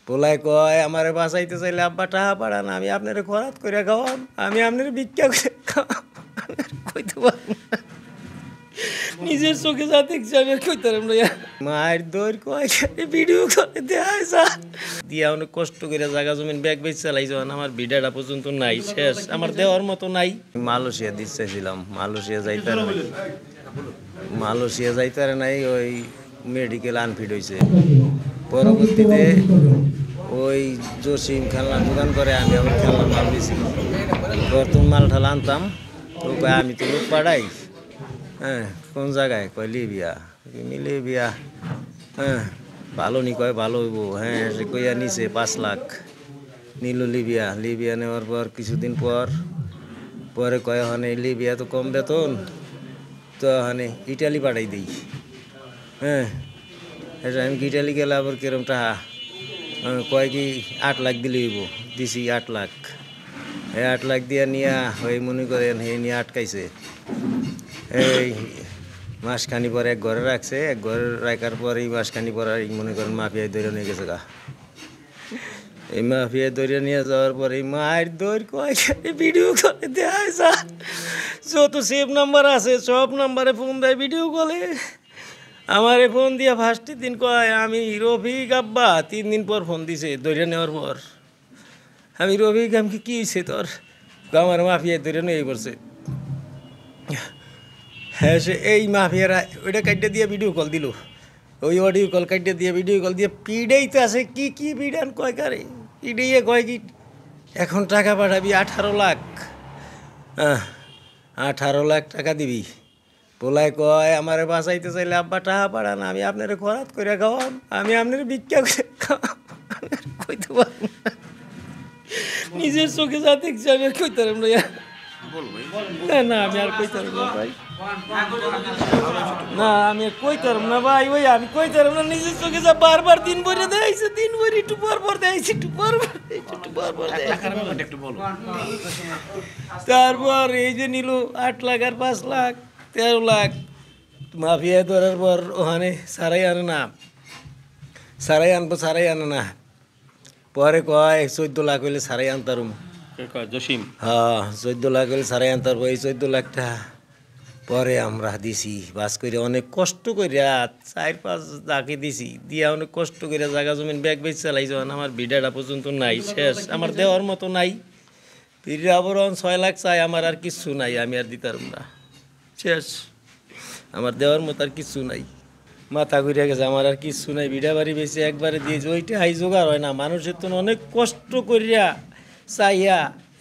পোলায় কয় আমারে বাঁচাইতে চাইলে আব্বা টাহা পাড়ান, আমি আপনারে খরাত করে খাওয়াম, আমি আপনার ভিক্ষা করে খাওয়াম, কইতে পারবো না। নিজের চোখে যা দেখছি আমি আর কইতে পারবো না। মায়ের দৌড় কয় ভিডিও করে দেয় দিয়া অনেক কষ্ট করে জায়গা জমিন ব্যাগ বেচ চালাই যান, আমার ভিডিওটা পর্যন্ত নাই, শেষ, আমার দেওয়ার মতো নাই। মালয়েশিয়া দিতে চাইছিলাম, মালয়েশিয়া যাইতে পারে নাই, ওই মেডিকেল আনফিট হয়েছে। পরবর্তীতে ওই জসিম খেলনার দোকান করে, আমি আবার খেলনার মাল দিছি, প্রথম মাল ঠাল আনতাম, তো কয় আমি তো লোক পাঠাই। হ্যাঁ, কোন জায়গায়? কয় লিবিয়া। লিবিয়া, হ্যাঁ ভালো নি? কয় ভালো হইব। হ্যাঁ, সে কইয়া নিছে 5 লাখ নিল লিবিয়া। লিবিয়া নেওয়ার পর কিছুদিন পরে কয় ওখানে লিবিয়া তো কম বেতন, তো ওখানে ইটালি পাঠাই দিই। হ্যাঁ, আমি ইটালি গেলে আবার কিরম টাকা? কয় কি 8 লাখ দিলে হইব। দিছি 8 লাখ। 8 লাখ দিয়া নিয়া ওই মনে করেন হে নিয়ে আটকাইছে। এই মাসখানি পরে এক ঘরে রাখছে, এক ঘরে রাখার পরে এই মাসখানি পরে মনে করেন মাফিয়ায় ধরে নিয়ে গেছে গা। এই মাফিয়ায় ধরে নিয়ে যাওয়ার পরে এই মায়ের দৌড় কয় ভিডিও কলে দেয়, যত সেভ নাম্বার আছে সব নাম্বারে ফোন দেয় ভিডিও কলে। আমারে ফোন দিয়া ফার্স্টের দিন কয় আমি রফিক আব্বা, 3 দিন পর ফোন দিছে ধরে নেওয়ার পর। আমি রফিক, আমি কি হয়েছে তোর? আমার মাফিয়ায় ধরে নিয়ে পড়ছে। হ্যাঁ, সে এই মাফিয়ারা ওইটা কাটিয়ে দিয়ে ভিডিও কল দিল, ওই অডিও কল কাটিয়ে দিয়ে ভিডিও কল দিয়ে পিড়েইতে আছে। কি পিড়ান কয় কারে? পিড়েইয়ে কয় কি এখন টাকা পাঠাবি 18 লাখ। 18 লাখ টাকা দিবি। পোলায় কয় আমারে বাঁচাইতে চাইলে আব্বা টাহা পাড়ান, আমি আপনারে খরাত করে খাওয়াম, আমি আপনার ভিক্ষা করে খাওয়াম, কইতে পারবো না। নিজের চোখে যা দেখছি আমি আর কইতে পারবো না। না আমি আর কইতে পারবো না ভাই, না আমি আর কইতে পারবো না ভাই, ওই আমি কইতে পারবো না। নিজের চোখে যা বারবার দিন ভরে দেখাইছে, দিন ভরে একটু পর দেখাইছে, একটু পর তারপর এই যে নিল 8 লাখ আর 5 লাখ 13 লাখ। মাফিয়া ধরার পর ওখানে সারাই আনে না। পরে কয় 14 লাখ হইলে সারাই আনতারুম। জসিম, হ্যাঁ 14 লাখ হইলে সারাই আনতার। এই 14 লাখটা পরে আমরা দিছি বাস করে, অনেক কষ্ট করিয়া 4-5 লাখে দিছি, দিয়া অনেক কষ্ট করিয়া জায়গা জমিন ব্যাগ বেচ চালাই যান, আমার ভিডিওটা পর্যন্ত নাই, শেষ, আমার দেওয়ার মতো নাই। ফিরে আবার 6 লাখ চাই, আমার আর কিচ্ছু নাই, আমি আর দিতাম না, শেষ, আমার দেওয়ার মতো আর কিচ্ছু নাই। মাথা ঘুরিয়া গেছে, আমার আর কিচ্ছু নাই। ভিড়া বাড়ি বেশি একবারে দিয়েছে, ওইটা হাই জোগাড় হয় না। মানুষের তো অনেক কষ্ট করিয়া চাইয়া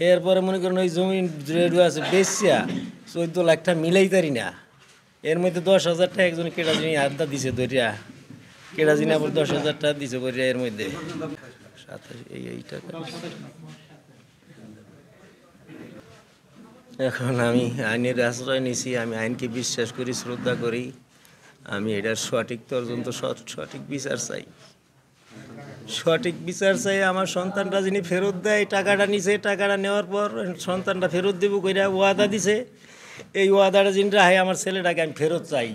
এরপরে মনে করেন ওই জমিন রেডু আছে বেচিয়া 14 লাখটা মিলাই তারি না। এর মধ্যে 10,000 টাকা একজন কেটা জিনি আড্ডা দিছে ধরিয়া, কেটা জিনি আবার 10,000 টাকা দিছে করিয়া, এর মধ্যে 27 এই টাকা। এখন আমি আইনের আশ্রয় নিছি, আমি আইনকে বিশ্বাস করি, শ্রদ্ধা করি। আমি এটার সঠিক তদন্ত, সঠিক বিচার চাই, সঠিক বিচার চাই। আমার সন্তানটা যিনি ফেরত দেয়, টাকাটা নিছে, টাকাটা নেওয়ার পর সন্তানটা ফেরত দেবো কইরা ওয়াদা দিছে, এই ওয়াদাটা যিনি রাখে আমার ছেলেটাকে আমি ফেরত চাই।